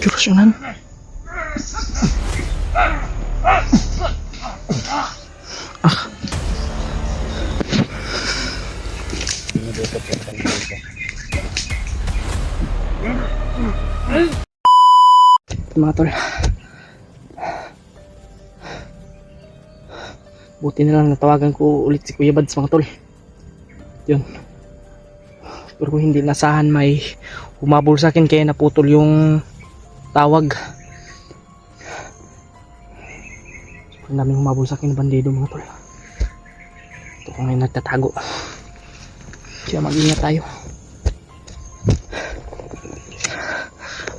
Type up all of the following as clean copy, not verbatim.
Jurusyonan. Mga tol, buti na lang natawagan ko ulit si Kuya Bads mga tol. Yun, pero hindi nasahan may humabol sa akin kaya naputol yung tawag. Ang daming humabol sa akin bandido mga tol. Ito kung ngayon nagtatago, kaya mag-ingat tayo.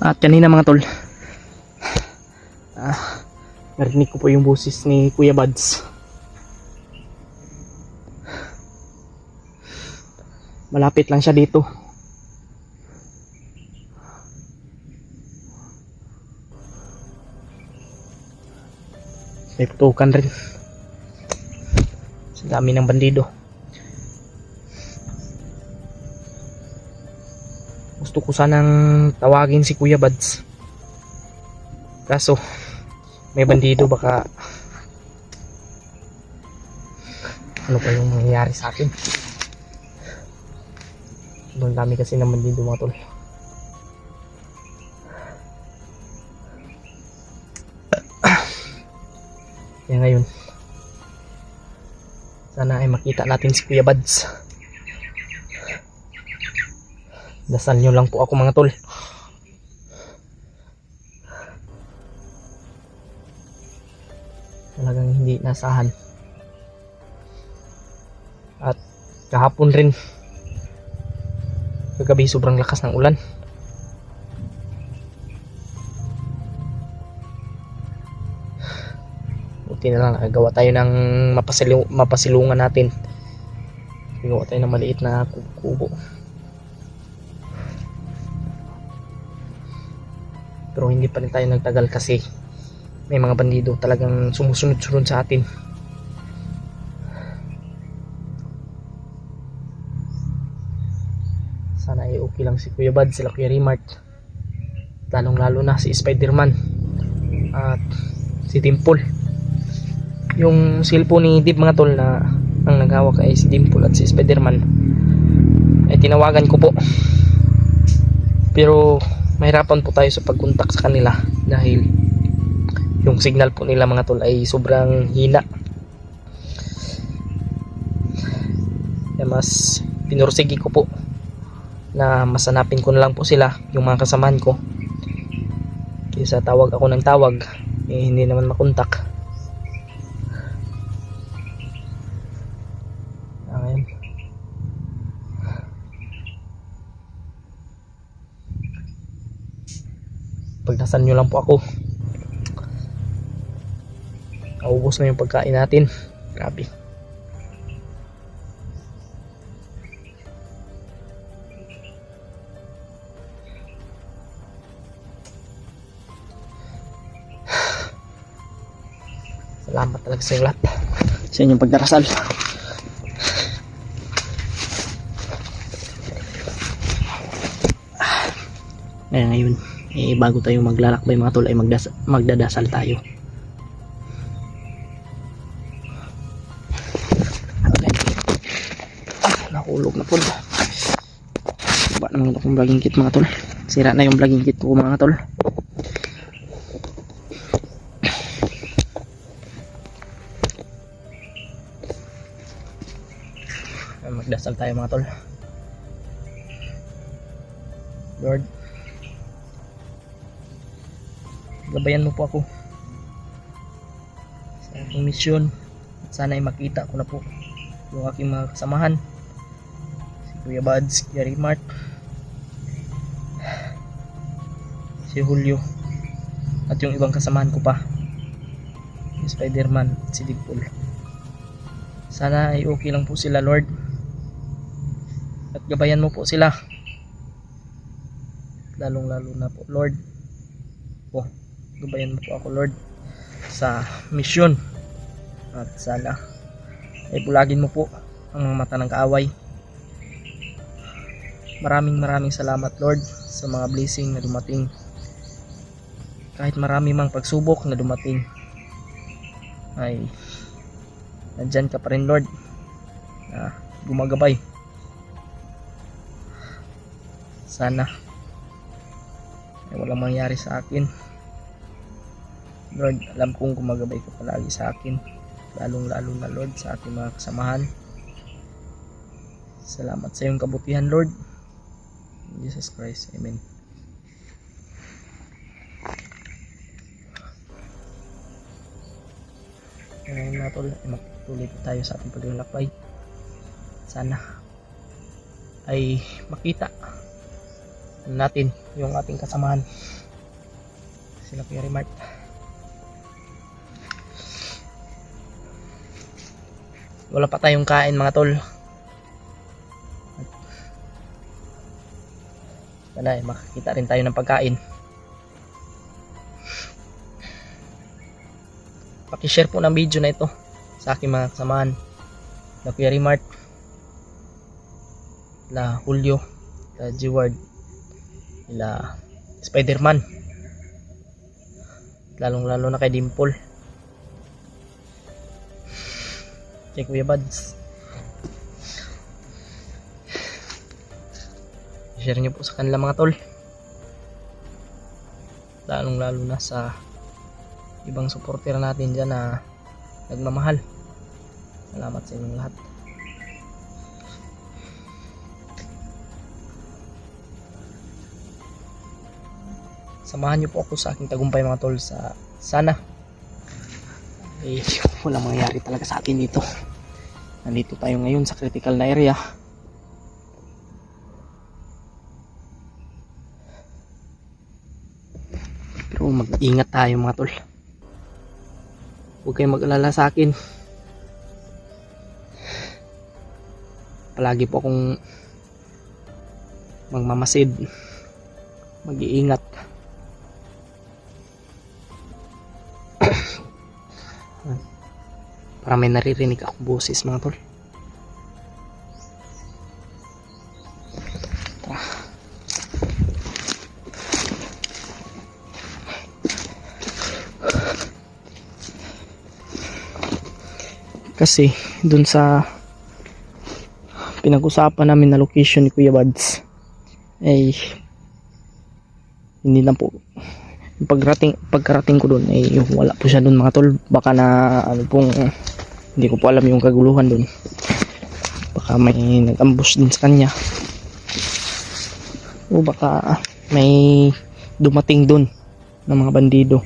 At kanina mga tol, narinig ko po yung boses ni Kuya Bads. Malapit lang siya dito. May putukan rin. Sa dami ng bandido. Gusto ko sanang tawagin si Kuya Bads, kaso may bandido, baka ano pa yung mangyayari sa akin. Sobrang dami kasi ng bandido mga tol. Kaya ngayon, sana ay makita natin si Kuya Bads. Dasal nyo lang po ako mga tol. Talagang hindi nasahan. At kahapon rin, kagabi sobrang lakas ng ulan. Buti na lang nakagawa tayo ng mapasilungan natin. Gawa tayo ng maliit na kubo. Pero hindi pa rin tayo nagtagal kasi may mga bandido talagang sumusunod-sunod sa atin. Sana ay okay lang si Kuya Bad, sila Kuya Rimart, lalong lalo na si Spider-Man at si Dimple. Yung cellphone ni Dib mga tol na ang naghawak ay si Dimple at si Spider-Man ay tinawagan ko po, pero mahirapan po tayo sa pagkontak sa kanila dahil yung signal po nila mga tol ay sobrang hina. Kaya mas pinursigi ko po na masanapin ko na lang po sila, yung mga kasamahan ko, kaysa tawag ako ng tawag eh hindi naman makontak. Ayan. Pagdasan nyo lang po ako. Naubos na yung pagkain natin. Grabe. Salamat talaga sa lahat sa inyong pagdarasal. Ngayon bago tayo maglalakbay mga tol ay magdadasal tayo. Okay. Nahulog na po. Ba naman akong vlogging kit mga tol. Sira na yung vlogging kit ko mga tol. Magdasal tayo mga tol. Lord, gabayan mo po ako sa aking misyon at sana ay makita ko na po yung aking mga kasamahan, si Kuya Bads, Kuya Rimart, si Julio at yung ibang kasamahan ko pa, si Spider-Man at si Deadpool. Sana ay okay lang po sila Lord at gabayan mo po sila, lalong lalo na po Lord. Gabayan mo po ako Lord sa misyon at sana ay bulagin mo po ang mga mata ng kaaway. Maraming salamat Lord sa mga blessing na dumating kahit marami mang pagsubok na dumating, ay nandyan ka pa rin, Lord, na gumagabay. Sana ay walang mangyari sa akin, Lord. Alam kong gumagabay ka palagi sa akin, lalong lalo na, Lord, sa ating mga kasamahan. Salamat sa iyong kabutihan, Lord. In Jesus Christ, Amen. Ngayon na tol, magtuloy po tayo sa ating paglalakbay. Sana ay makita natin yung ating kasamahan, sila Kuya Remart. Wala pa tayong kain, mga tol. Sana ay makakita rin tayo ng pagkain. Paki-share po ng video na ito sa aking mga kasamahan, na Kuya Remart, la Julio, la G-Ward, la Spider-Man, lalong lalo na kay Dimple, kay Kuya Buds. Share nyo po sa kanila, mga tol, lalong lalo na sa ibang supporter natin dyan na nagmamahal. Salamat sa inyong lahat. Samahan niyo po ako sa aking tagumpay, mga tol, sa sana walang mangyari talaga sa atin dito. Nandito tayo ngayon sa critical na area. Pero mag-ingat tayo, mga tol. Huwag kayong mag-alala sa akin. Palagi po akong magmamasid, mag-iingat. Para may naririnig akong boses, mga tol. Kasi dun sa pinag-usapan namin na location ni Kuya Buds ay hindi na po, yung pagkarating ko doon ay wala po siya doon, mga tol. Baka na ano pong, hindi ko po alam yung kaguluhan doon. Baka may nag-ambush din sa kanya, o baka may dumating doon ng mga bandido.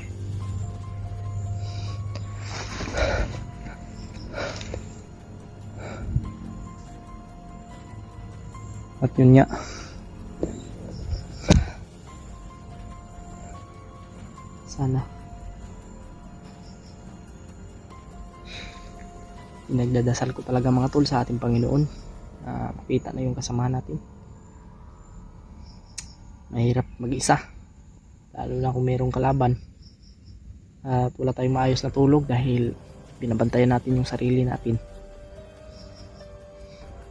At yun nga, sana pinagdadasal ko talaga, mga tol, sa ating Panginoon na makita na yung kasamahan natin. Mahirap mag-isa, lalo na kung mayroong kalaban at wala tayong maayos na tulog dahil binabantayan natin yung sarili natin.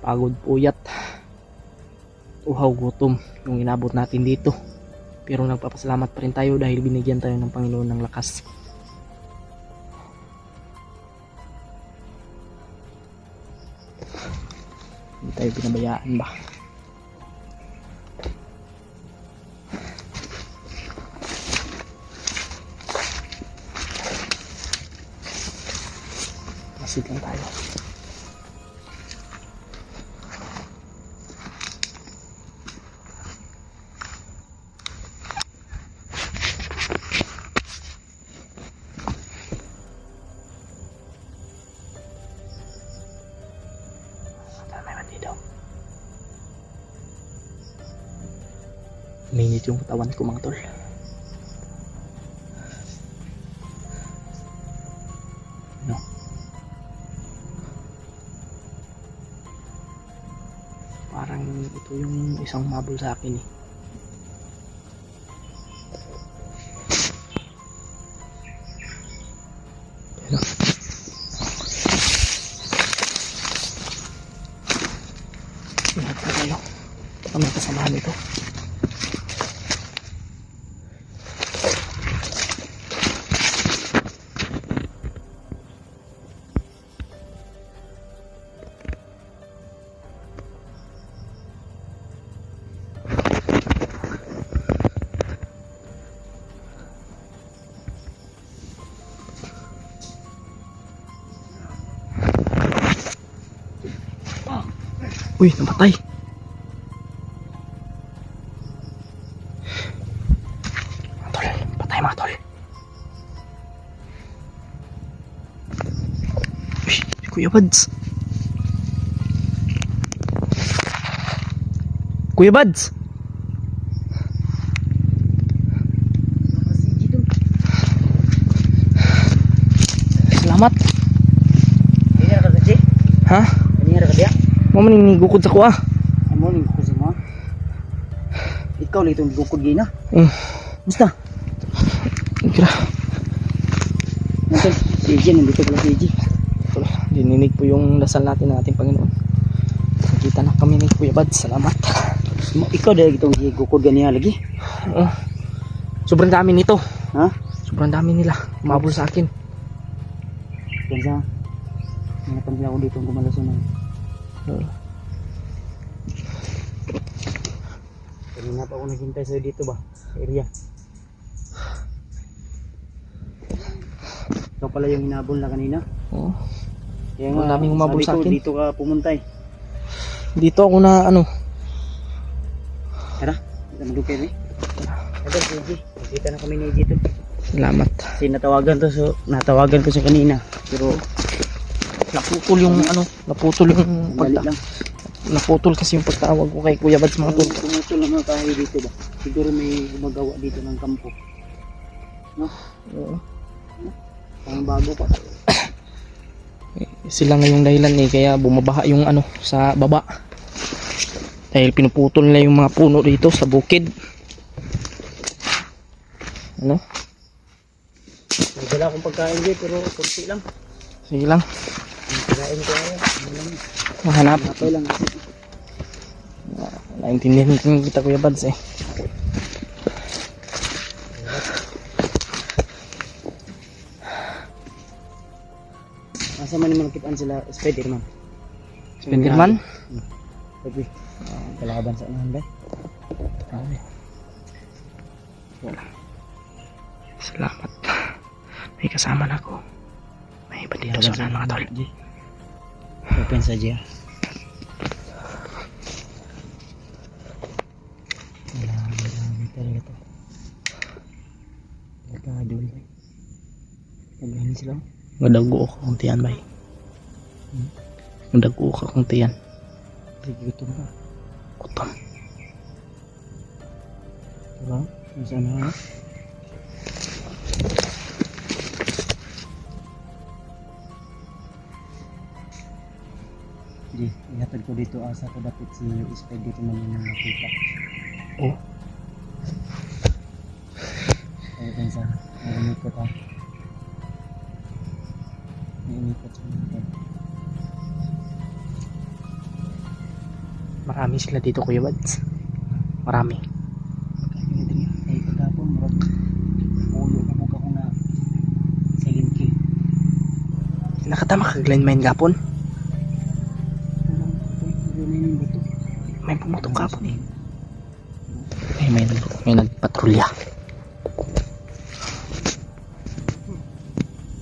Pagod, puyat, uhaw, gutom yung inabot natin dito, pero nagpapasalamat pa rin tayo dahil binigyan tayo ng Panginoon ng lakas. Hindi tayo pinabayaan ba? Masid lang tayo. Mainit yung katawan ko, mga tol. No. Parang ito yung isang mabul sa akin eh. Ano? Ingat na tayo. Baka may kasamahan ito. Uy, namatay. Mga tol, patay mga tol. Uy, si Kuya Bads. Kuya Bads. Salamat. Kanina ka sa Ha? Kanina ka diya? Mo man ni gukod sa kuha. Amo ning ko sa mo. Ikaw li itong gukod gina. Musta? Kira. Natin, si EJ nandito pala si EJ. Dininig po yung dasal natin ng ating Panginoon. Nakita na kami ni Kuya Bads. Salamat. Ikaw dahil itong gukod ganiya lagi. Oo. Sobrang dami nito. Ha? Sobrang dami nila. Umabol sa akin. Kansa. Nangapan sila ako dito ang gumalason na. Oo. Kanina pa ako naghintay sa'yo dito ba? Sa area. Ikaw pala yung hinabol na kanina. Oo. Kaya Ang daming umabol sabi sa ko, akin. dito ka pumuntay. Dito ako na ano. Tara, kita magdukay rin. Agad si EJ. Nakita na kami ni EJ to. Salamat. Kasi natawagan ko sa kanina. Pero Naputol yung ano. Naputol yung mali lang. naputol kasi yung pagtawag ko kay Kuya Bads mga tol. Tumutol naman tayo dito ba? Siguro may gumagawa dito ng kampo. No? Oo. Parang bago pa. Sila nga yung dahilan kaya bumabaha yung ano sa baba. Dahil pinuputol nila yung mga puno dito sa bukid. Ano? May dala akong pagkain dito pero kunti lang. Sige lang. Ang pagkain ko ay Mahanap. napay lang. Naintindihan kita Kuya Bads eh. Asa man naman nakitaan sila Spider-Man. Spiderman? Sabi. Kalaban sa unahan ba? Salamat. May kasama na ako. May iba dito sa unahan mga tol. Open sa Jia. Marami talaga to. Pagkadul. Pagkani sila. Madago ako kung tiyan bay. Madago ako kung tiyan. Sige gutom ka. Kutom. Diba? Nasaan na ha? Di, ihatag ko dito asa ko dapat si Spider-Man yung nakita. Oh. Ay, kansa. Nainikot ha. Nainikot sa mga. Marami sila dito Kuya Bads. Marami. Kaya din yan. Ay, kagapon, marami. Ulo na mukha ko na silent kill. Nakatama ka landmine gapon. Walang buto. May pumutok gapon eh. May nagpatrolya.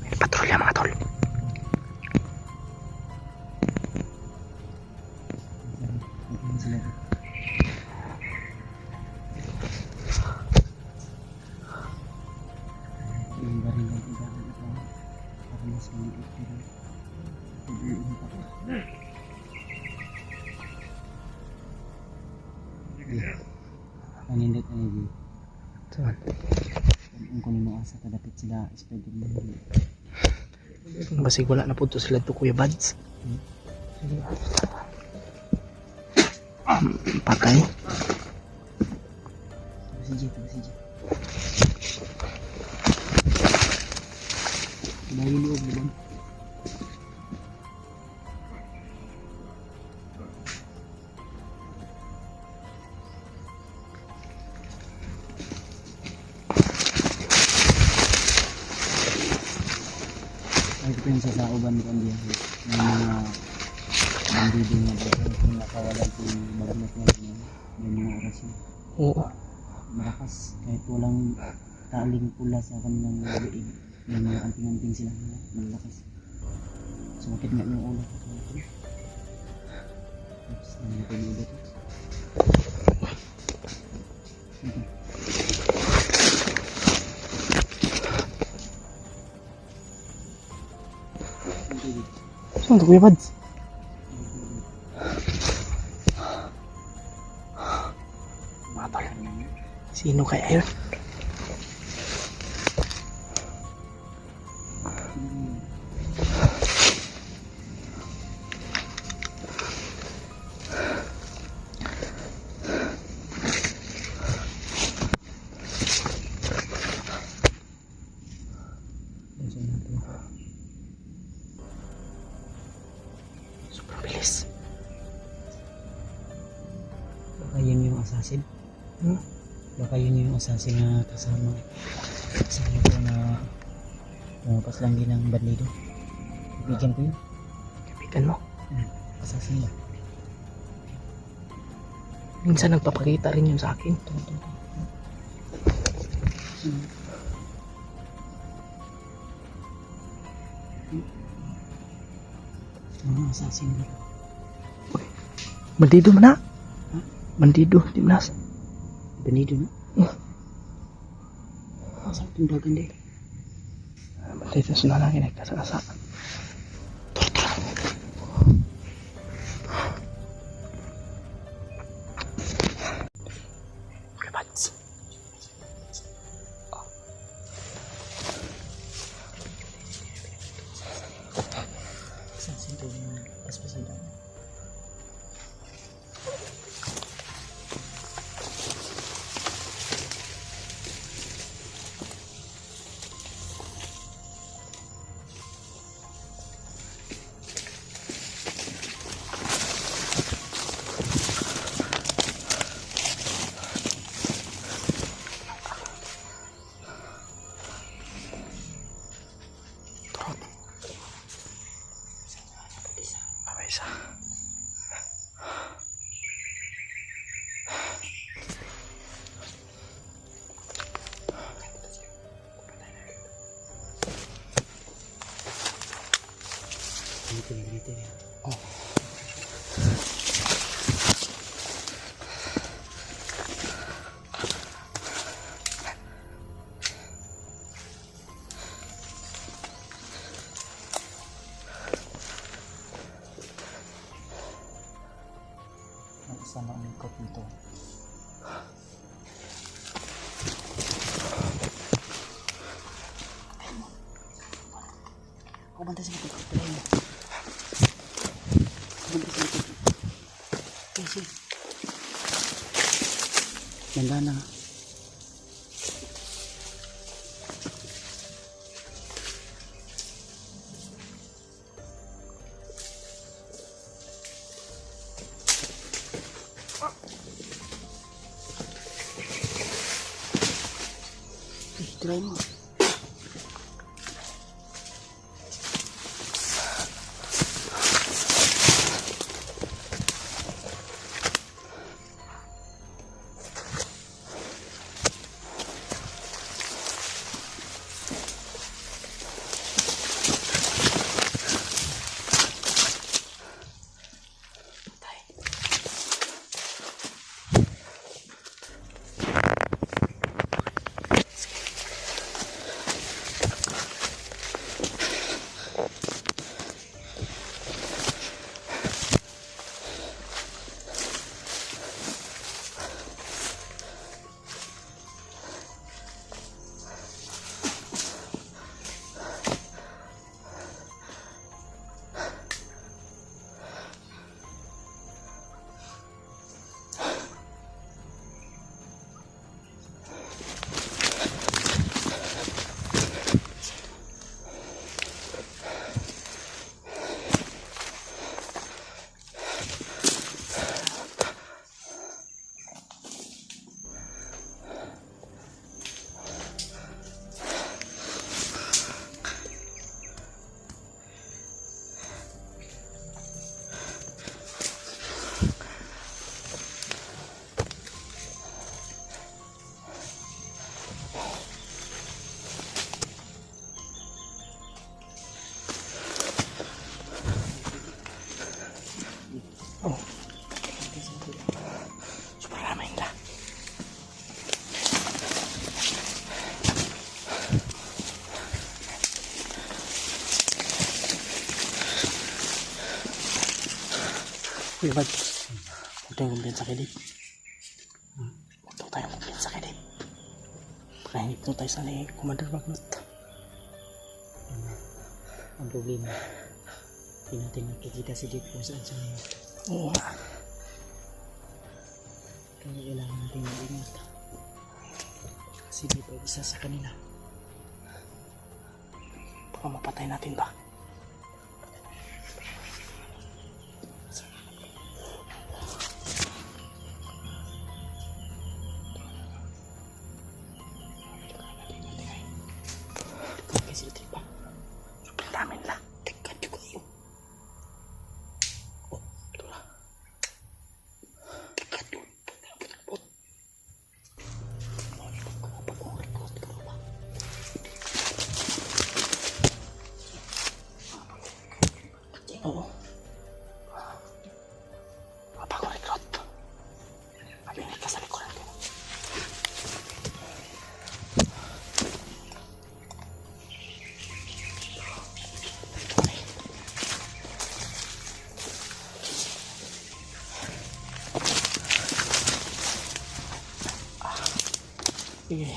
May patrolya mga tol. Hindi sila. Yung baril ang ibahan ito. Para mas maliit pero ibuin pa ko. Manindot na hindi. Kung kunin mo asa kadapit sila Spider-Man. Basig wala na po to sila to Kuya Bads. Patay. Tapos si J. Bayo loob naman. Ay, ito yung sasauban ko diyan. May mga bandido nga dito kung nakawalan ko yung bagnat nga yun. May mga orasyon. Oo. Malakas kahit walang taling pula sa kanilang liig. May mga anting-anting sila na malakas. Sumakit nga yung ulo ko. Tapos, ano pa yung ulit? Saan to Kuya Bads? Mga tol, sino kaya yun? Sobrang bilis. Baka yun yung assassin. Hmm? Baka yun yung assassin na kasama. Kasama ko na pumapas lang din ng bandido. Bigyan ko yun. Kaibigan mo. Assassin ba? Minsan nagpapakita rin yun sa akin. Assassin ba? Bandido man na. Bandido, di manas. Bandido na? Masang tumbagan din. Bandido sila lagi nagkasa-kasa. Okay, Bads. Assassin to yung paspasan tayo. Isa. Dito yan. Oh. Sama ang likod nito. Ako bantay sa likod. Bantay sa likod. Kasi. Ganda na. Try mo. Kuya Bad, huwag tayong kumpiyansa kay Dave. Huwag daw tayong kumpiyansa kay Dave. Pakahingip daw tayo sa ni Commander Bagnot. Ang problema, hindi natin nakikita si Dave kung saan siya ngayon. Oo nga. Kaya kailangan natin mag-ingat. Si Dave ay isa sa kanila. Baka mapatay natin ba? Kasi ito pa. Sobrang dami nila. Teka, juga yun. Oh, ito na. Teka, yun. Pagkabot. Pag-record ka ba? Oo. Pag-record. Mag-ingat ka sa likuran ko. Sige.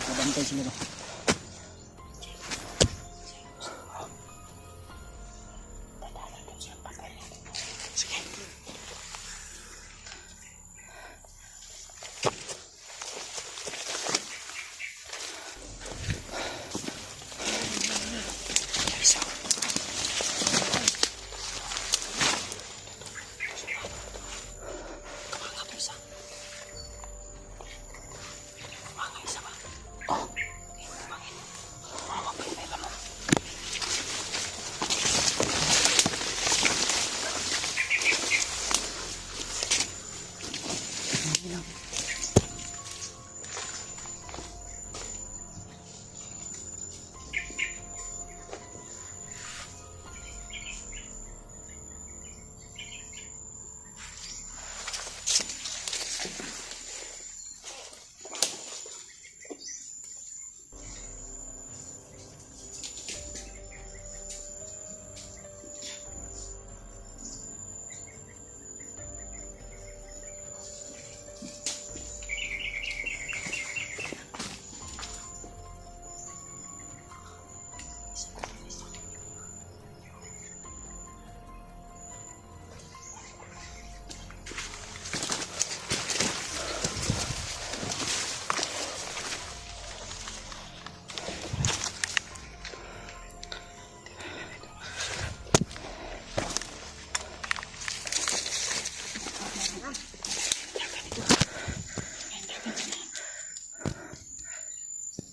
Kabantay sila ba? Sige. Isa. Kamanga to isa. Kamanga isa ba? Oh. Kamangin. Mama pa yung mela mo.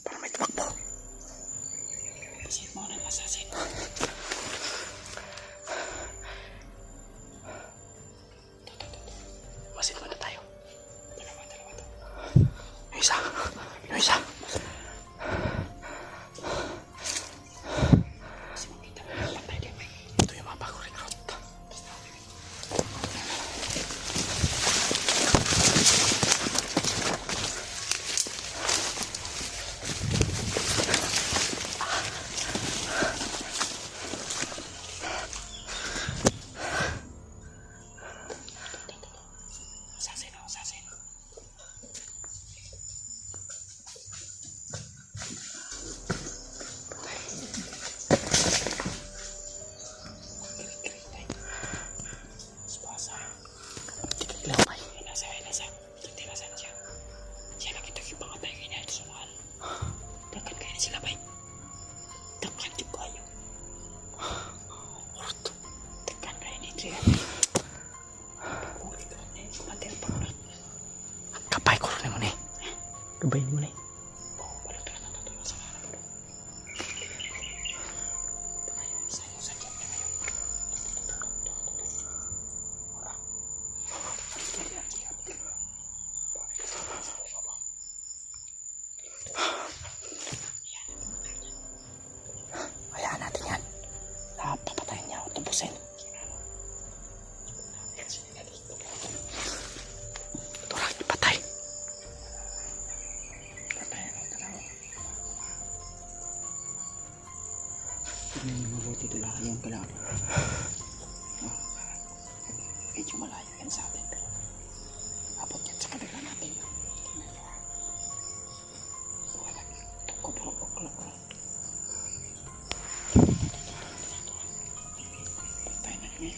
Para may tumakbo. Kasi mo na masasin. Masin muna tayo. Dalawa to. Yung isa. Kasi makita mo yung patay din. Ito yung mga bagong recruit. Assassin. Gabay mo na eh. Hayaan natin yan. Papatayin niya ako, tubusin. Turang, ipatay. Tignan mo mabuti ito lang yung kalaban. Medyo malayo yan sa atin. Abot yan sa kabila natin. Kupro. Patay na niya.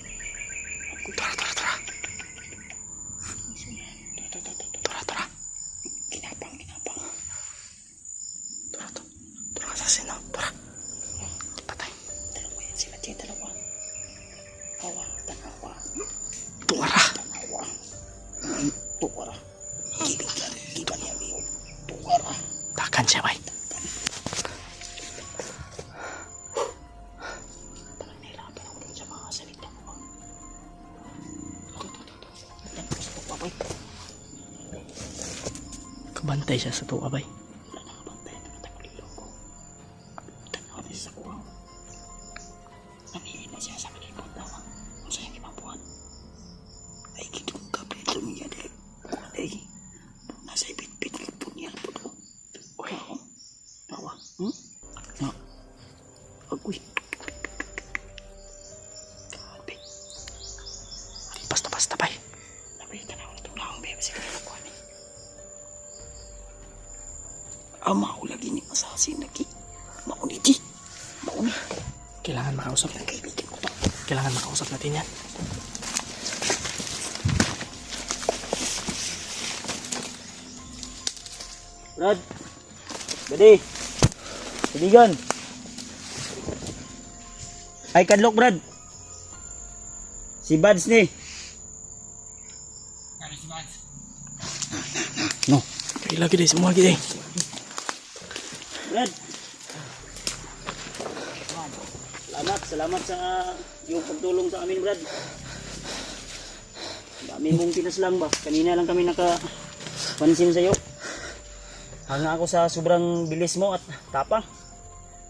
Tara. Kinapang. Tara, asasino. Tara. Ipatay. Dalawa yan sila, Jay. Dalawa. Tanawa. Tuwara. Tuwara. Giba niya, Biyo. Tuwara. Takan siya, bay. Parang nahirapan ako dun sa mga salita mo. Yan, gusto ko, boy. Kabantay siya sa tuwa, bay. Wala nakabantay na matagulilo ko. Tanaw din sa kuha. Nangihin na siya sa malipot na ako. Ang sayang ibang buwan. Ay, kitong kapito niya, Dek. Ay, nasa ibit-bit po niya po do. Uy, nawa. Na. Agoy. Grabe. Basta, bay. Nabitan ako na itong laong bebe sa kanila po. Maulagi ni masasin lagi. Mauniti. Mauni. Kailangan makausap natin. Kaibigan ko to. Kailangan makausap natin yan. Brad. Gadi. Kaibigan. Ay, kadlok, Brad. Si Bads ni. No. Kaya lagi day, semua lagi day. Brad. Salamat sa yung pagtulong sa amin, Brad. Dami mong pinaslang ba? Kanina lang kami nakapansin sa'yo. Hanga ako sa sobrang bilis mo at tapang.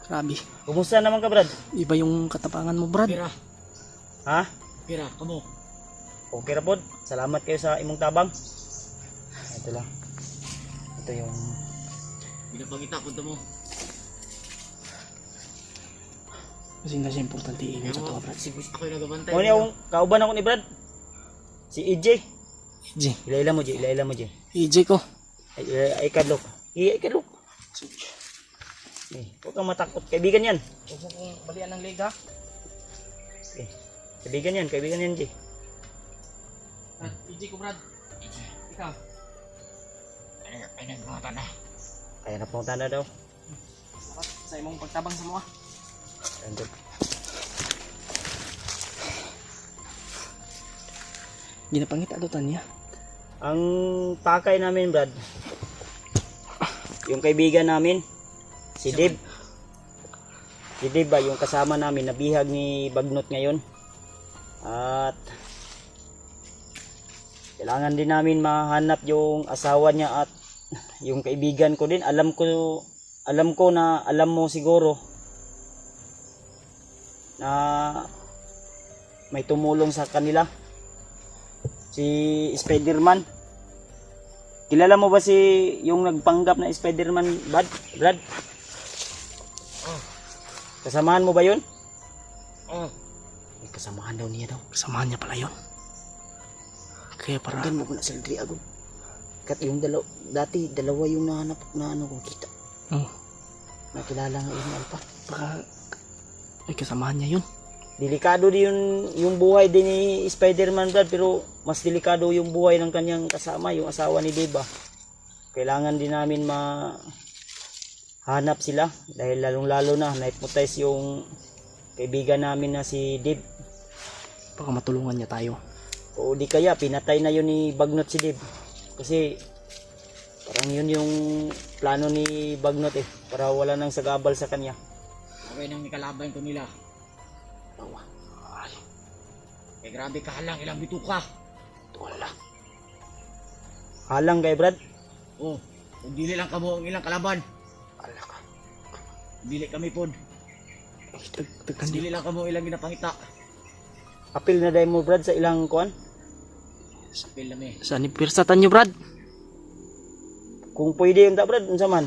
Grabe. Kumusta naman ka, Brad? Iba yung katapangan mo, Brad. Ha? Pira, kamu. Okay ra pod. Salamat kayo sa imong tabang. Ito lang. Ito yung Pinapakita ko mo. Kasi na siya importante ingat sa tuwa, Brad. Ako yung nagabantay. Mo ni akong kauban ako ni Brad. Si EJ. Jay. Ilaila mo, Jay. EJ ko. Ay kadlok. Ay kadlok. Huwag kang matakot. Kaibigan yan. Huwag mo kong balian ng leg, ha? Kaibigan yan, Jay. Brad, EJ ko, Brad. Ikaw. Ay, nagmata na. Kaya na pong tanda daw. Dapat sa imong pagtabang sa mga. Andun. Ginapangita doon niya. Ang pakay namin, Brad, yung kaibigan namin, si Dave. Si Dave ba, yung kasama namin, nabihag ni Bagnot ngayon. At kailangan din namin mahanap yung asawa niya at yung kaibigan ko din. Alam ko na alam mo siguro na may tumulong sa kanila. Si Spider-Man. Kilala mo ba si yung nagpanggap na Spider-Man, Brad? Kasamahan mo ba yun? Kasamahan daw niya daw. Kasamahan niya pala yun. Kaya para... Hanggan mo ko na sa Aldri Agong. Kat yung dati dalawa yung nahanap na ano kong kita. Nakilala nga yung Alpa. Baka... Ay, kasamahan niya yun. Delikado din yung buhay din ni Spider-Man, Brad, pero mas delikado yung buhay ng kanyang kasama, yung asawa ni Dave. Kailangan din namin mahanap sila dahil lalong-lalo na na-hypnotize yung kaibigan namin na si Dave. Baka matulungan niya tayo. O di kaya pinatay na yun ni Bagnot si Dave. Kasi Parang yun yung plano ni Bagnot eh. Para wala nang sagabal sa kanya. Okay nang ikalaban ko nila. Tawa. Eh grabe ka halang, ilang bituka. Wala. Halang kay Brad. Oh, kung dili lang kamo ang ilang kalaban. Wala ka. Dili kami pod. Dili lang kamo ilang ginapangita. Apil na dahil mo Brad sa ilang kuan. Sapil na me. Saan ipirsatan nyo, Brad? Kung pwede yun ta Brad, unsa man.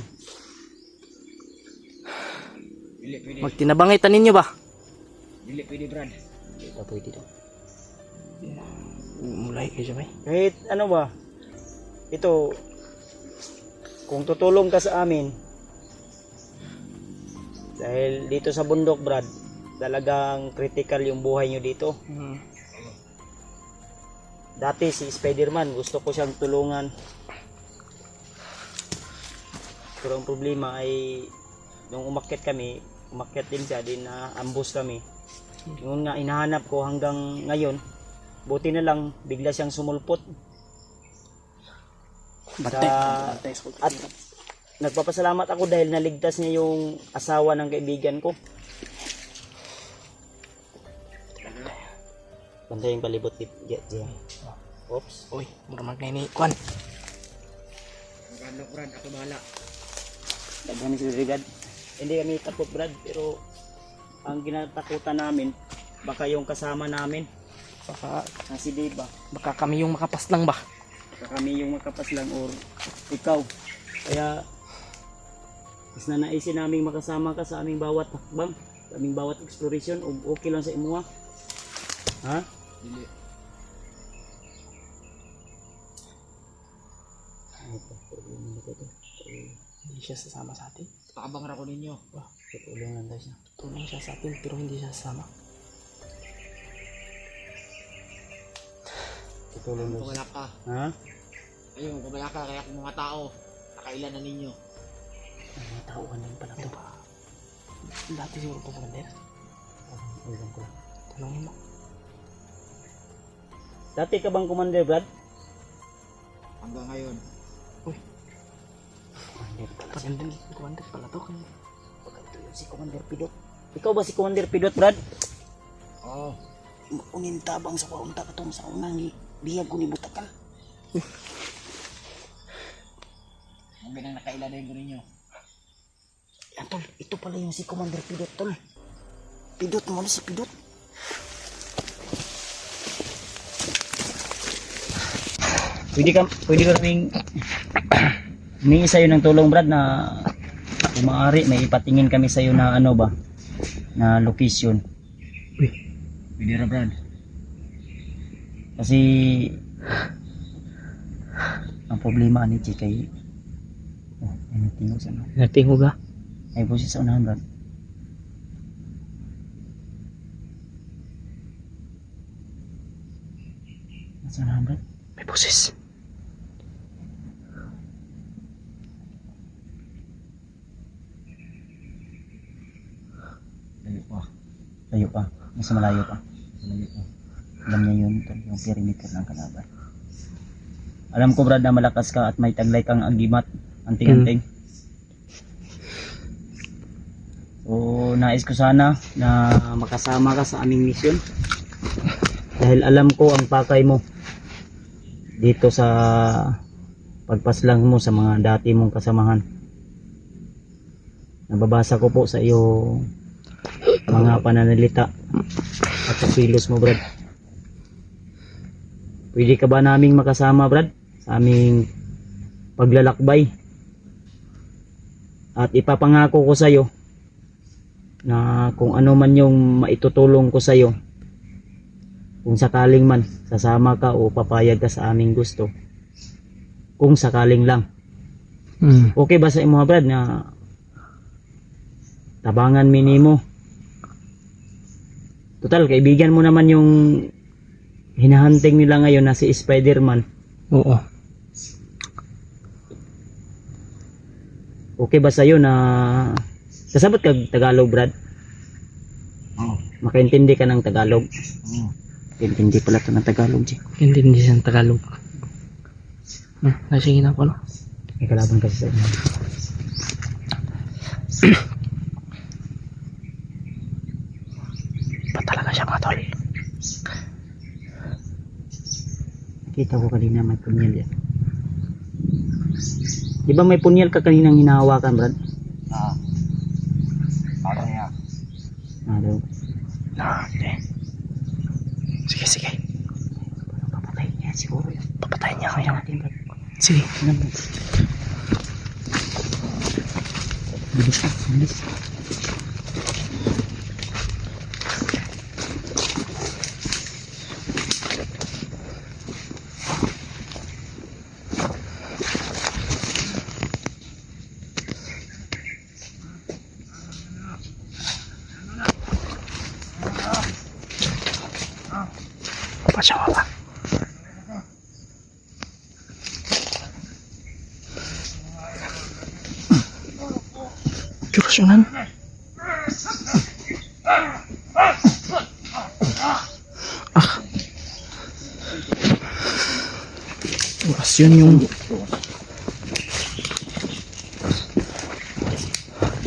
Dili pwede. Magtinabangitan ninyo ba? Dili pwede Brad. Hindi pa pwede daw. Mulay kayo siya, bay. Kahit ano ba, ito, kung tutulong ka sa amin, dahil dito sa bundok Brad, talagang critical yung buhay nyo dito. Dati si Spider-Man, gusto ko siyang tulungan. Pero ang problema ay, nung umakyat kami, umakyat din siya, din na ambush kami. Yung nga inahanap ko hanggang ngayon, buti na lang, bigla siyang sumulpot. At nagpapasalamat ako dahil naligtas niya yung asawa ng kaibigan ko. Bantay yung palibot diyan. Oops. Uy, muramag na ini. Kuan. Magkano Brad, ako bahala. Daghan ni si Brigad. Hindi kami takot Brad, pero ang ginatakutan namin, baka yung kasama namin, Baka, na si Diba, baka kami yung makapaslang ba? baka kami yung makapaslang or ikaw. Kaya, mas nanaisin namin makasama ka sa aming bawat hakbang, sa aming bawat exploration, o okay lang sa imuha. Ha? Dili. Hindi siya sasama sa atin. Paabang ra ko ninyo. Wah, tutulong lang tayo siya. Tulong siya sa atin pero hindi siya sasama. Tutulong Kung daw siya. wala ka. Ha? Ayun, kung wala ka, kaya kung mga tao, nakailan na ninyo. Ang mga tao ka din pala ito ba? Dati siguro ito Commander. Ulang ko lang. Tanongin mo. Dati ka bang commander, Brad? Hanggang ngayon. Commander pala. Paganda ni Commander pala to. Kaya Baka ito yun si Commander Pidot. Ikaw ba si Commander Pidot, Brad? Oo. Unin tabang sa kaunta ka tong sa unang biyag ko ni Butakan. Ang binang nakailan na yung ninyo. Yan, tol. Ito pala yung si Commander Pidot, tol. Pidot mo na si Pidot. Pwede ka kaming humingi sa'yo ng tulong, Brad, na kung maaari, may ipatingin kami sa'yo na ano ba, na location. Pwede ra Brad. Kasi ang problema ni Chi kay ay natingog sa ano. natingog ha? Ay po siya sa unahan, Brad. Sa unahan, Brad. May boses. Layo pa. Layo pa. Mas malayo pa. Layo pa. Alam niya yun, tol, yung perimeter ng kalaban. Alam ko, Brad, na malakas ka at may taglay kang agimat. Anting-anting. So, nais ko sana na makasama ka sa aming mission. Dahil alam ko ang pakay mo dito sa pagpaslang mo sa mga dati mong kasamahan. Nababasa ko po sa iyo mga pananalita at sa kilos mo, Brad. Pwede ka ba naming makasama, Brad, sa aming paglalakbay? At ipapangako ko sa iyo na kung ano man yung maitutulong ko sa iyo, kung sakaling man sasama ka o papayag ka sa aming gusto, kung sakaling lang. Okay ba sa imo, Brad, na tabangan minimo? Total, kaibigan mo naman yung hinahunting nila ngayon na si Spider-Man. Oo. Okay ba sa'yo na kasabot ka Tagalog, Brad? Oo. Makaintindi ka ng Tagalog? Oo. Intindi pala ito ng Tagalog, G. Hindi siya ng Tagalog. Nasingin ako no? May kalaban kasi sa inyo. Pa talaga siya mga tol. Nakita ko kanina may punyal yan. Di ba may punyal ka kaninang hinahawakan, Brad? Ano niya? Daw. Okay. Sige, sige. Papatayin niya siguro yun. Papatayin niya Kaya kaya. natin, Brad. Sige. Tingnan mo. Bilis ka, bilis. Pasya ka ba? Kursunan. Orasyon yung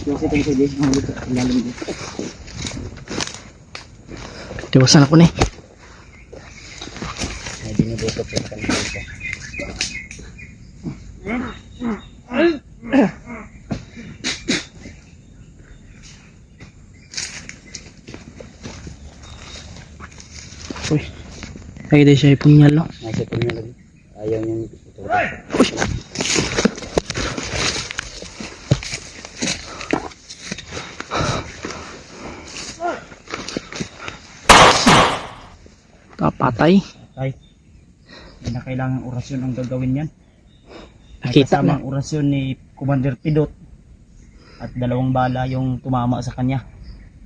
Kasi tayo sa Diyos, mga luto, ilalim dito. tiwasan ako ni. May binibutot sa kanila dito. Uy. Ay, di siya ipunyal, no? Nasa punyal lagi. Ayaw niyang ito. Uy. Kapatay. Ay, hindi na kailangan orasyon ang gagawin yan. Nakita Kasama na. ang orasyon ni Commander Pidot at 2 bala yung tumama sa kanya.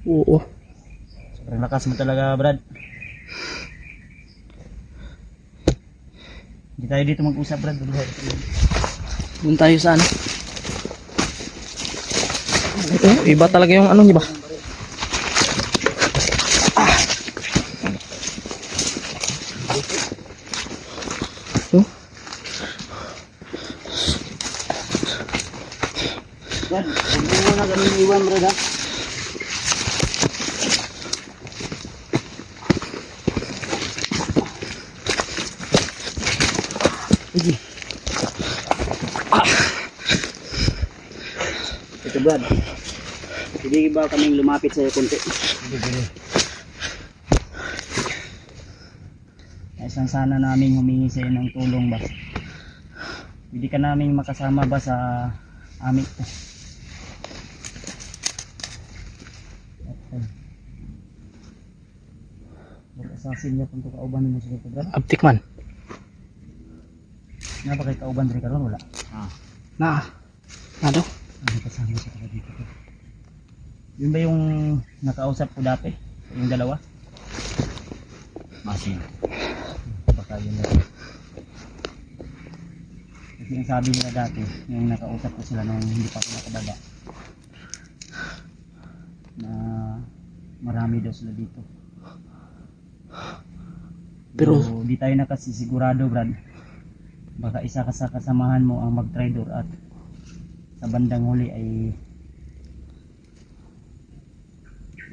Oo. Sobrang lakas mo talaga, Brad. Hindi tayo dito mag-usap, Brad. Doon tayo sa ano? Ito, iba talaga yung ano, di ba? Oh, Brad, huwag mo muna ganun iwan, Brad, ha? Sige. Ito, Brad. Pwede ba kaming lumapit sa'yo konti? Isang sana namin humingi sa'yo ng tulong ba? Pwede ka namin makasama ba sa amin? Mag-assassin niya kung kauban mo sila ito, Brad. Abtik man. Nga ba kay kauban rin karon wala? Na. Ano? Ano kasama siya ka dito? Yun ba yung nakausap ko dati? Yung dalawa? Masin. Baka yun na. Kasi ang sabi nila dati, yung nakausap ko sila nung hindi pa ako nakababa, na marami daw sila dito. Pero di tayo nakasisigurado, Brad. Baka isa ka sa kasamahan mo ang mag-trader at sa bandang huli ay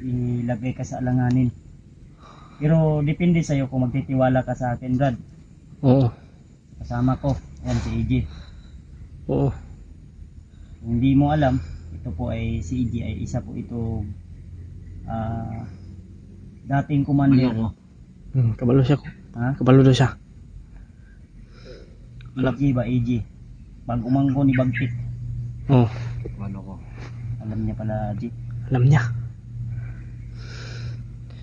ilagay ka sa alanganin. Pero depende sa'yo kung magtitiwala ka sa akin, Brad. oo. Kasama ko, yan si EJ. Oo. Kung hindi mo alam, ito po ay si EJ ay isa po ito dating commander. Kabalo siya. Ha? Kabalo daw siya. EJ ba EJ? Pag umangko ni Bagtik, Oo. Ano ko? alam niya pala EJ. Alam niya.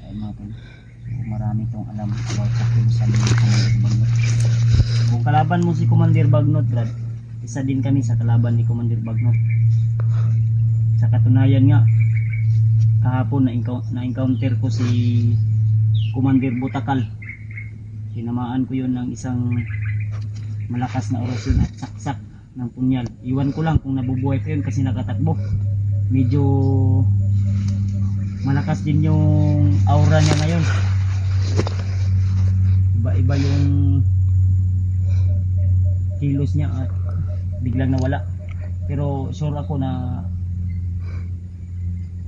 Ay mga tol, so, marami tong alam about sa kilusan ni Commander Bagnot. Kung kalaban mo si Commander Bagnot, Brad, isa din kami sa kalaban ni Commander Bagnot. Sa katunayan nga, kahapon na-encounter ko si Commander Butakal. Tinamaan ko yun ng isang malakas na orasyon at saksak ng punyal. Iwan ko lang kung nabubuhay pa yun kasi nakatakbo. Medyo malakas din yung aura niya ngayon. Iba-iba yung kilos niya at biglang nawala. Pero sure ako na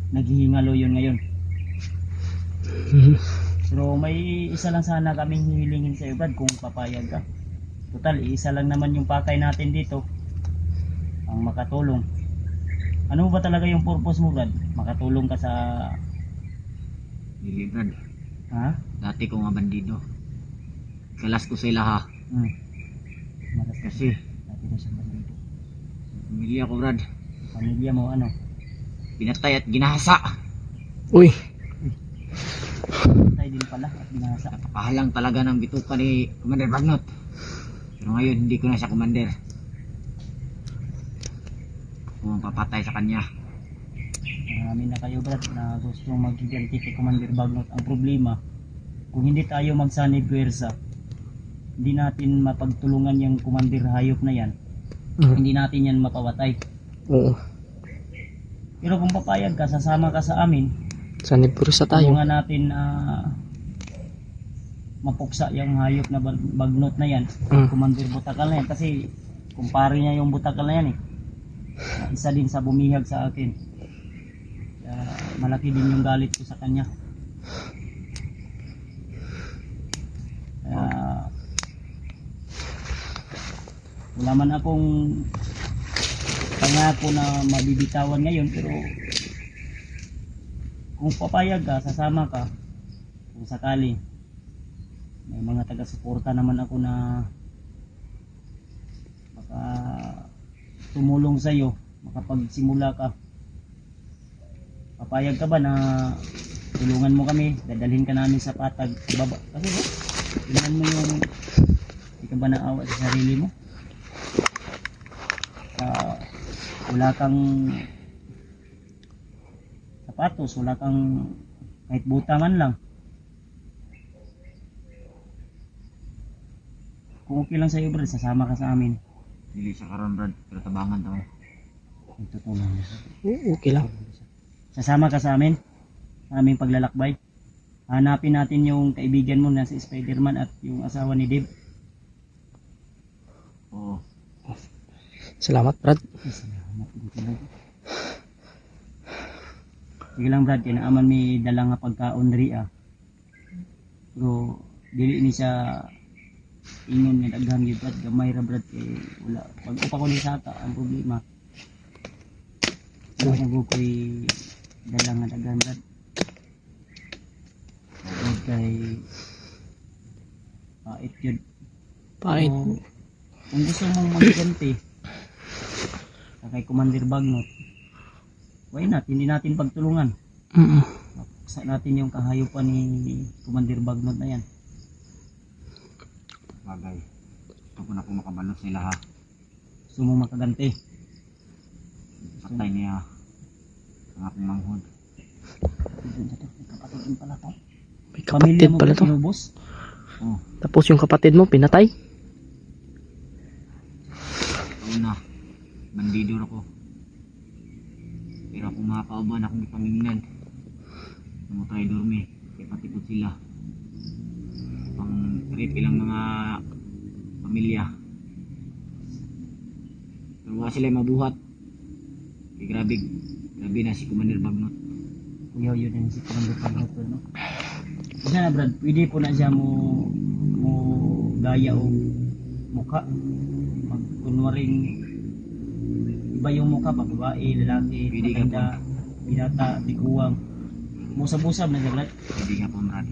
naghihingalo yun ngayon. Pero may isa lang sana kaming hihilingin sa iyo, Brad, kung papayag ka. Total, isa lang naman yung pakay natin dito ang makatulong. Ano ba talaga yung purpose mo, Brad? Makatulong ka sa... Dili Brad, Ha? dati ko nga bandido. Kalas ko sila ha. Hmm. Malas Kasi dati na siya bandito. pamilya ko Brad, Pamilya mo, ano? pinatay at ginahasa. Uy, Tayo din pala at binasa. Pahalang talaga ng bituka ni Commander Bagnot. Pero ngayon hindi ko na siya commander. Ako ang papatay sa kanya. Marami na kayo, Brad, na gusto mag-identify kay Commander Bagnot. Ang problema, kung hindi tayo magsanib pwersa, hindi natin mapagtulungan yung Commander Hayop na yan. Hindi natin yan mapawatay. oo. Pero kung papayag ka, sasama ka sa amin, Sanib puro sa tayo. tulungan natin mapuksa yung hayop na bagnot na yan, Commander Butakal na yan, kasi kumpare niya yung Butakal na yan eh. Isa din sa bumihag sa akin. Kaya malaki din yung galit ko sa kanya. Kaya wala man akong pangako na mabibitawan ngayon, pero kung papayag ka, sasama ka kung sakali. May mga taga-suporta naman ako na maka tumulong sa iyo, makapagsimula ka. Papayag ka ba na tulungan mo kami, dadalhin ka namin sa patag sa baba? Kasi tingnan mo yung hindi ka ba naawa sa sarili mo? Wala kang sapatos, wala kang kahit buta man lang. Kung okay lang sa iyo, Brad, sasama ka sa amin. Dili sa karon Brad, pero tabangan tao. Tutulong. Okay lang. Sasama ka sa amin, sa aming paglalakbay. Hanapin natin yung kaibigan mo na si Spider-Man at yung asawa ni Dave. Oo. Salamat, Brad. Sige lang, Brad, kinaaman may dala nga pagkaon ri pero dili ni siya ingon nga daghang gyud, Brad, gamay ra, Brad, kay wala pag upa ko ni sata ang problema. Wala ko koy dala nga daghang, Brad. Kay pait yun. Pait. So, kung gusto mong magganti kay Commander Bagnot, why not? Hindi natin pagtulungan. Sa natin yung kahayupan ni Commander Bagnot na yan. Bagay. Gusto ko na po makabalot sila ha. Gusto mong makaganti. Patay niya ang aking manghod. Kapatid din pala to. May Pamilya kapatid mo pala ba to. sinubos? Oh, Tapos yung kapatid mo, pinatay? una. Bandido ako. Pero kung makakauban akong ipamingnan, namutay dormi, kaya patipot sila. Pang trip ilang mga pamilya. Pero wala sila mabuhat. Kaya grabe na si Commander Bagnot. Kuya yun din si Commander Bagnot, no? Kasi na, Brad, pwede po na siya mo gaya o mukha. Kunwaring iba yung mukha, babae, lalaki, Pwede ka maganda, binata, tiguwang. Musab-usab na siya, Brad. Hindi nga po Brad.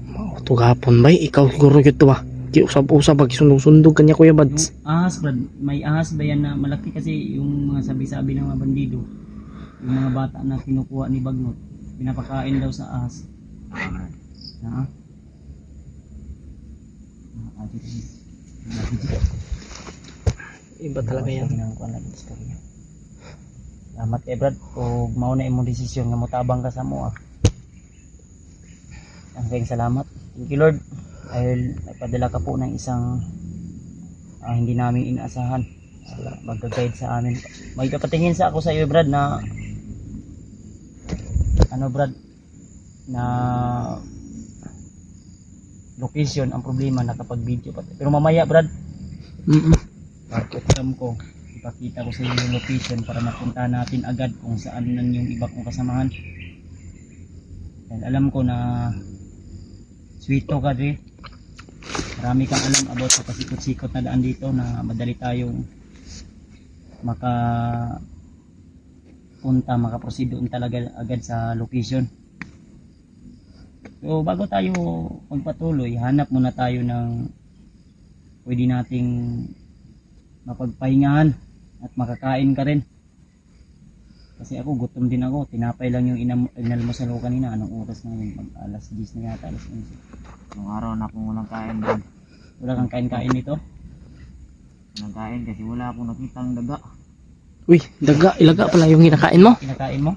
Oh, tugapon ba? Ikaw siguro yun to ba? Kiusap-usap, pag-sundong-sundong kanya, Kuya Bads. Yung ahas, Brad, may ahas ba yan na malaki kasi yung mga sabi-sabi ng mga bandido, yung mga bata na kinukuha ni Bagnot, pinapakain daw sa ahas. Brad. Ha? Iba talaga yan. Salamat kay Brad, kung mauna imong desisyon nga motabang ka sa mo. Ang kayong salamat. Thank you, Lord. Dahil nagpadala ka po ng isang hindi namin inaasahan. Mag-guide sa amin. May kapatingin sa ako sa iyo, Brad, na Brad, na location ang problema, nakapag-video pa. Pero mamaya, Brad, pag-exam ko, ipakita ko sa iyo yung location para mapunta natin agad kung saan nan yung iba kong kasamahan. And alam ko na sweeto ka Dre. Marami kang alam about sa pasikot-sikot na daan dito na madali tayong makaproceed doon talaga agad sa location. So bago tayo magpatuloy, hanap muna tayo ng pwede nating mapagpahingahan at makakain ka rin. Kasi ako gutom din ako, tinapay lang yung inalmusal ko kanina. Anong oras na yun? Alas 10 na yata, alas 11. Nung araw na akong walang kain doon. Wala kang kain-kain nito? Walang kain kasi wala akong nakitang daga. Uy, daga, ilaga pala yung kinakain mo. Kinakain mo?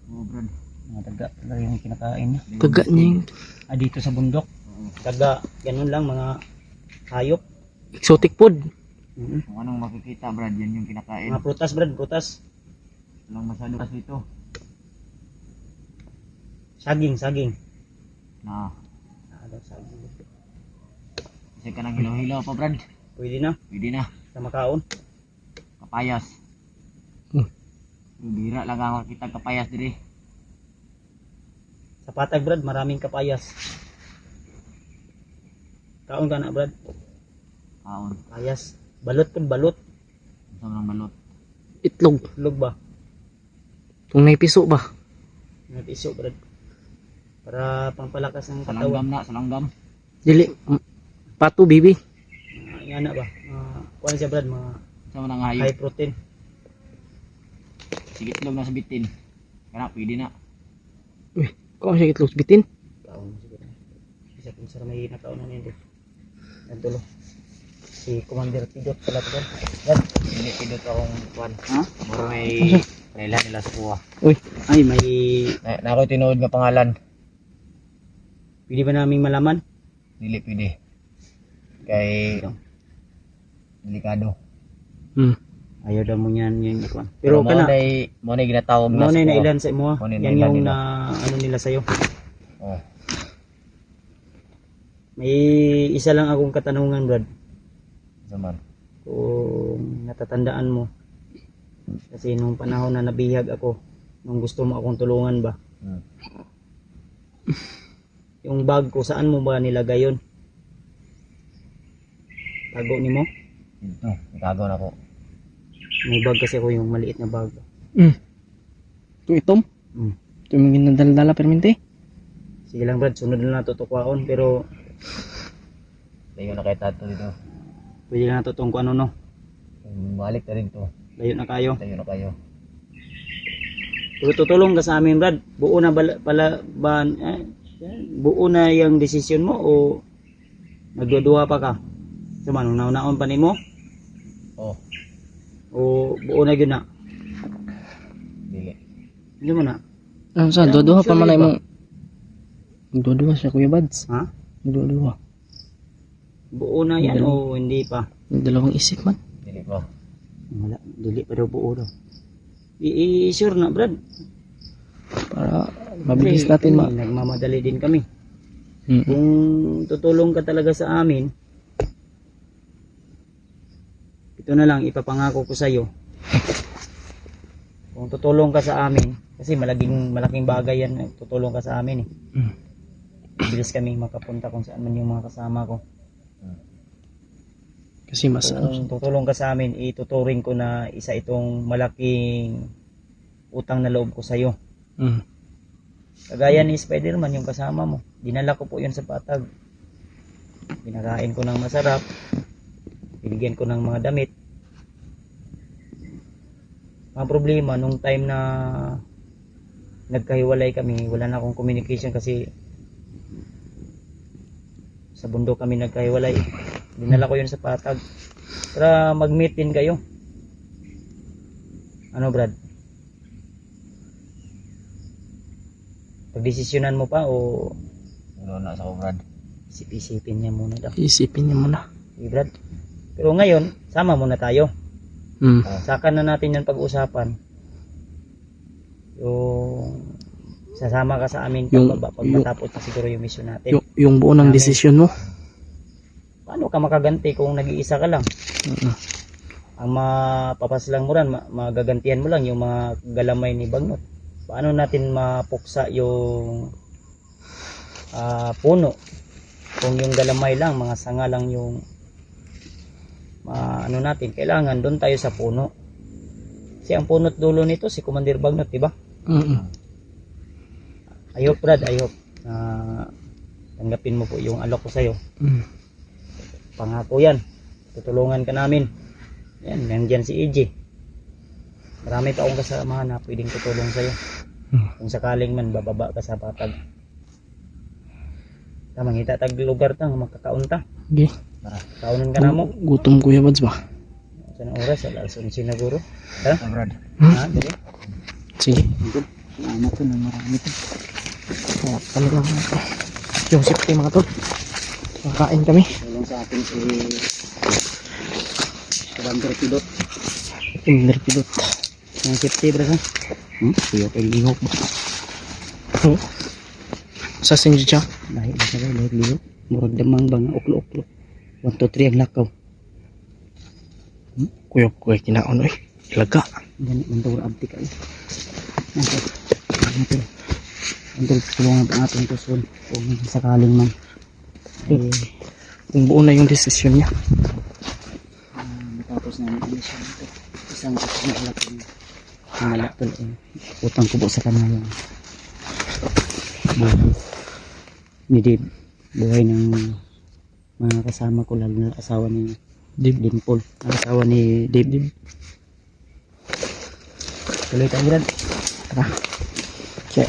Oo Brad. Mga daga pala yung kinakain niya. Daga niya yung Dito sa bundok. Daga, ganun lang mga hayop. exotic food. Kung anong makikita Brad, yan yung kinakain. Mga prutas Brad, prutas. Walang masyado kasi ito. Saging. Na, Saging. kasi ka nang hilaw-hilaw pa Brad. Pwede na, Pwede na. sa makaon. Kapayas. Hmm. Bira lang ako kita kapayas diri. Sa patag Brad, maraming kapayas. Kaon ka na Brad, Kaon. payas. Balot pun balot. Gusto ng balot. Itlog. Log ba? Kung may piso ba? Mga iso Brad. Para pampalakas ng katawan. Salanggam na, salanggam. Dili. Pato, bibi. Yan na ba? Kuha siya Brad, mga Gusto mo ng hayop. high protein. Sige itlog na sa bitin. Kaya pwede na. Uy, kung siya itlog bitin. Kaon mo siguro. Isa kung sarang may nakaon na nito. Yan tulo. Si Commander Pidot pala ito. Yan. Hindi pidot akong kuwan. Ha? Mura may panila nila sa kuha. Uy, ay may... Na ako tinuod nga pangalan. Pwede ba naming malaman? Dili pwede. Kay delikado. Ayaw daw mo yan yung ikuan. Pero kana, mo na ginatawag mo na na sa kuha. ilan sa imo. Mo na Yan ilan yung nila. na ano nila sa'yo. Oh. May isa lang akong katanungan Brad. Zaman. Kung natatandaan mo. Kasi nung panahon na nabihag ako, nung gusto mo akong tulungan ba, Hmm. yung bag ko, saan mo ba nilagay yun? Tago ni mo? Ito, itago na ko. May bag kasi ako yung maliit na bag. Ito itom. Ito yung ginadala permente. Sige lang Brad, sunod na nato tukwaon. Pero Layo na kay tato dito. pwede na nato itong kung ano no. Balik na rin to. Layo na kayo. Layo na kayo. Pero tutulong ka sa amin Brad. Buo na buo na yung desisyon mo o nagduduha pa ka? Sama nung nauna-on pa ni mo? Oh, O buo na yun na? dili. Hindi mo na? Ano sa, Kaya duduha pa sure man ay ba? mo. Duduha siya Kuya Bads. Ha? Duduha. Buo na yan o hindi pa? Dalawang isip man. Dili pa. Wala, dili pa daw buo daw. I-sure na Brad. Para mabilis Kasi natin ma. nagmamadali din kami. Mm. Kung tutulong ka talaga sa amin, ito na lang ipapangako ko sa iyo. Kung tutulong ka sa amin, kasi malaking bagay yan, tutulong ka sa amin eh. Mm. Bilis kami makapunta kung saan man yung mga kasama ko. Kasi mas ano. Kung tutulong ka sa amin, ituturing ko na isa itong malaking utang na loob ko sa iyo. Mm. Kagaya ni Spider-Man, yung kasama mo. Dinala ko po yun sa patag. Pinakain ko ng masarap. Binigyan ko ng mga damit. Ang problema, nung time na nagkahiwalay kami, wala na akong communication kasi sa bundok kami nagkahiwalay. Dinala ko yun sa patag. Para mag-meet din kayo. Ano Brad? Pagdesisyonan mo pa o Ulo na sa ko, Brad. isip-isipin niya muna daw. Isipin niya muna. Sige Brad. Pero ngayon, sama muna tayo. Mm. Saka na natin yan pag-usapan. Yung sasama ka sa amin pag matapos na siguro yung mission natin. Yung buo ng desisyon mo. Paano ka makaganti kung nag-iisa ka lang? ang mapapaslang mo ran, magagantihan mo lang yung mga galamay ni Bagnot. Paano natin mapuksa yung puno kung yung galamay lang, mga sanga lang yung ano natin, kailangan doon tayo sa puno. Kasi ang punot dulo nito si Commander Bagnot, di ba? I hope, Brad, I hope tanggapin mo po yung alok ko sa'yo. Pangako yan, tutulungan ka namin. Yan, nandyan si EJ. Marami pa akong kasamahan na pwedeng tutulong sa'yo. Kung sakaling man bababa ka sa patag. Mangita tag lugar tang makakaunta. Okay. Kaunan ka na mo. Gutom Kuya Bads ba? Sa oras, alas 11 na guro. Ha? Brad. Ha? Dali. Sige. Salamat to na marami to. Oh, talagang yung safety mga tol. Makain kami. Tulong sa atin si Commander Pidot. Kinder Pilot. Yung safety, bro. Ha? Kuya kay lihok ba? Oh. Sa sinjo siya. Lahi na sa lahi lihok. Murag damang bang uklo-uklo. 1, 2, 3 ang lakaw. Kuya kinaon oy. Ilaga. Gani mantur abdi ka. Nasa. Natin. Mantur tulungan pa natin to soon. Kung sakaling man. Kung buo na yung desisyon niya. Matapos na ang mission ito. Isang malak ang malak to. Utang ko po sa kanya yung buhay ni Dave. Buhay ng mga kasama ko, lalo na asawa ni Dimple. Ang asawa ni Dave. Tuloy tayo, Brad. Okay.